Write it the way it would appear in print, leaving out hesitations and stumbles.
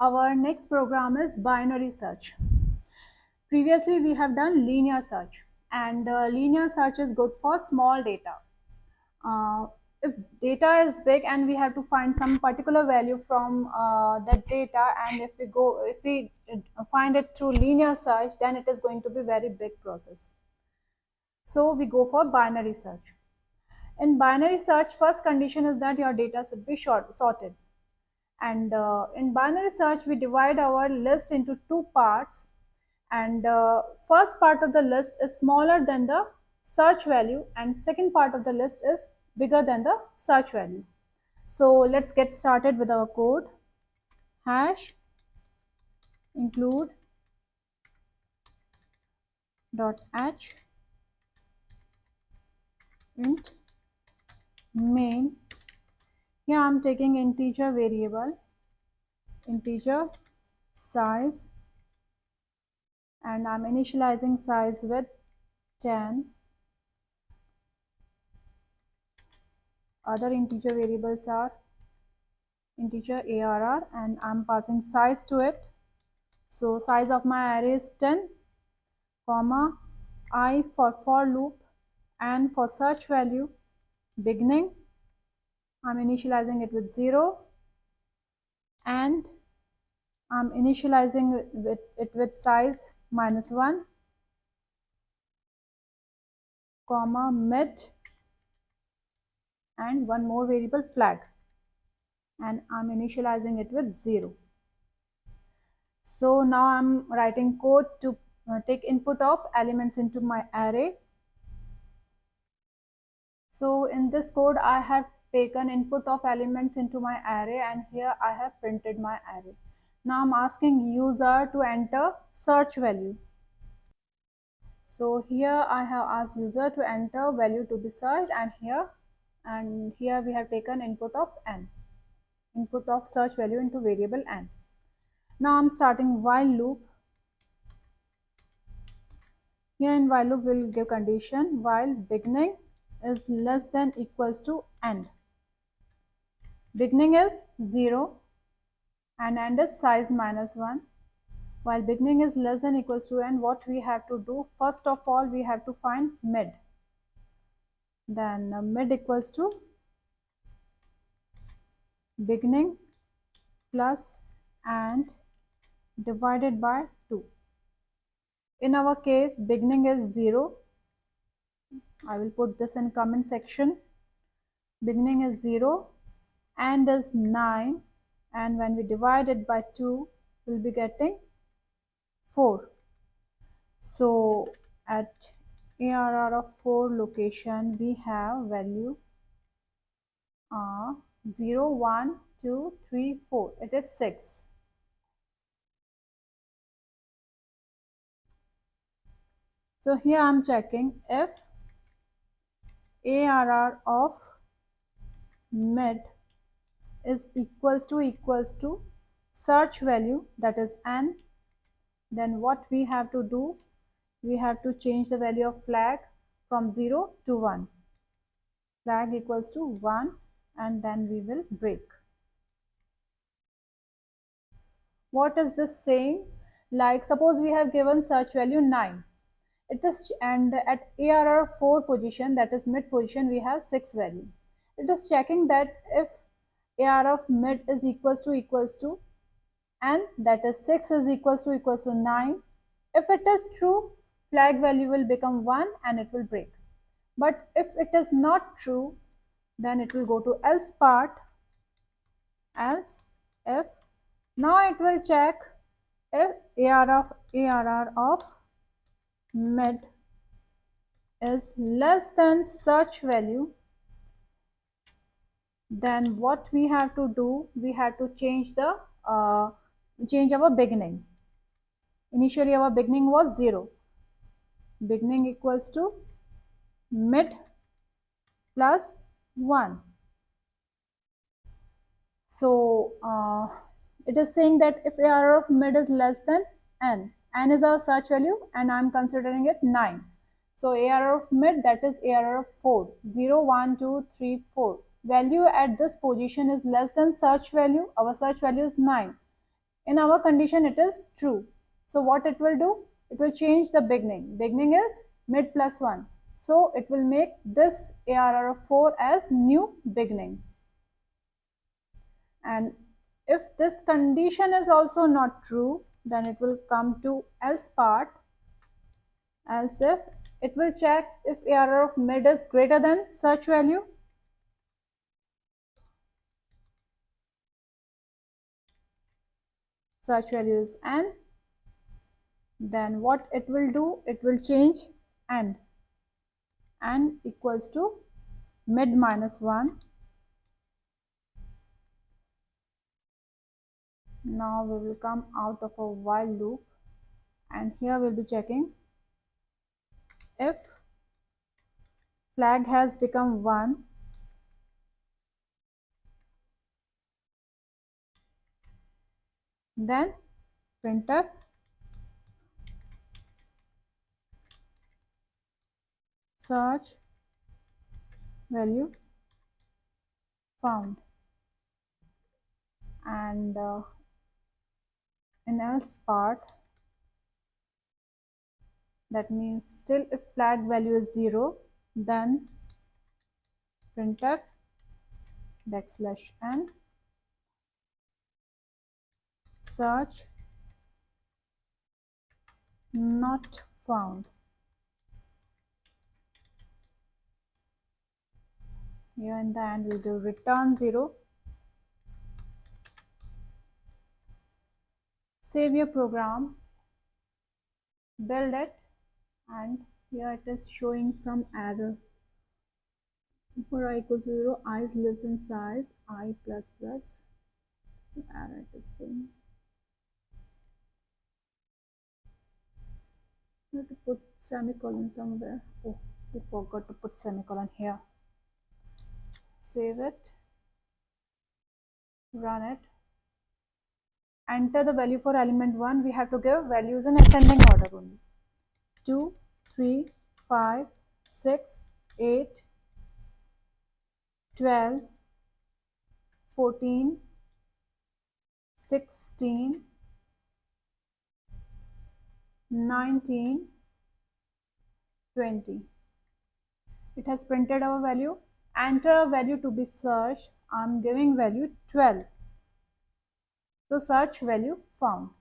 Our next program is binary search. Previously, we have done linear search, and linear search is good for small data. Uh, if data is big and we have to find some particular value from that data, and if we find it through linear search, then it is going to be very big process. So we go for binary search. In binary search, first condition is that your data should be sorted. And in binary search, we divide our list into two parts. And first part of the list is smaller than the search value, and second part of the list is bigger than the search value. So let's get started with our code. Hash include dot h int main. Here I'm taking integer variable, integer size, and I'm initializing size with 10. Other integer variables are integer arr, and I'm passing size to it. So size of my array is 10, comma I for loop, and for search value beginning I'm initializing it with 0, and I'm initializing it with size -1, comma mid, and one more variable flag, and I'm initializing it with 0. So now I'm writing code to take input of elements into my array. So in this code I have taken input of elements into my array, and here I have printed my array. Now I'm asking user to enter search value. So here I have asked user to enter value to be searched, and here we have taken input of n, input of search value into variable n. Now I'm starting while loop. Here in while loop we'll give condition while beginning is less than equals to end. Beginning is 0 and end is size -1. While beginning is less than equals to end, what we have to do, first of all we have to find mid. Then mid equals to beginning plus and divided by 2. In our case beginning is 0. I will put this in comment section. Beginning is 0, and is 9, and when we divide it by 2 we'll be getting 4. So at ARR of 4 location we have value 0, 1, 2, 3, 4. It is 6. So here I'm checking if ARR of mid is equals to search value, that is n, then what we have to do, we have to change the value of flag from 0 to 1. Flag equals to 1, and then we will break. What is this saying? Like suppose we have given search value 9. It is, and at ARR 4 position, that is mid position, we have 6 value. It is checking that if ARR of mid is equals to and that is 6 is equals to 9. If it is true, flag value will become 1 and it will break. But if it is not true, then it will go to else part, else if. Now it will check if ARR of mid is less than such value, then what we have to do, we have to change our beginning. Initially our beginning was 0. Beginning equals to mid plus 1. So it is saying that if ARR of mid is less than n is our search value, and I'm considering it 9. So ARR of mid, that is ARR of 4, 0, 1, 2, 3, 4. Value at this position is less than search value. Our search value is 9. In our condition, it is true. So what it will do? It will change the beginning. Beginning is mid plus 1. So it will make this ARR of 4 as new beginning. And if this condition is also not true, then it will come to else part. Else if it will check if ARR of mid is greater than search value. Search value is n. Then what it will do? It will change and equals to mid minus 1. Now we will come out of a while loop, and here we'll be checking if flag has become 1, then printf search value found, and in else part, that means still if flag value is 0, then printf \n search not found. Here in the end we'll do return 0. Save your program, build it, and here it is showing some error. For I equals 0, I is less than size, I plus plus. So error it is saying. You have to put semicolon somewhere. Oh, we forgot to put semicolon here. Save it, run it. Enter the value for element 1. We have to give values in ascending order only. 2, 3, 5, 6, 8, 12, 14, 16, 19, 20. It has printed our value. Enter a value to be searched. I'm giving value 12. So search value found.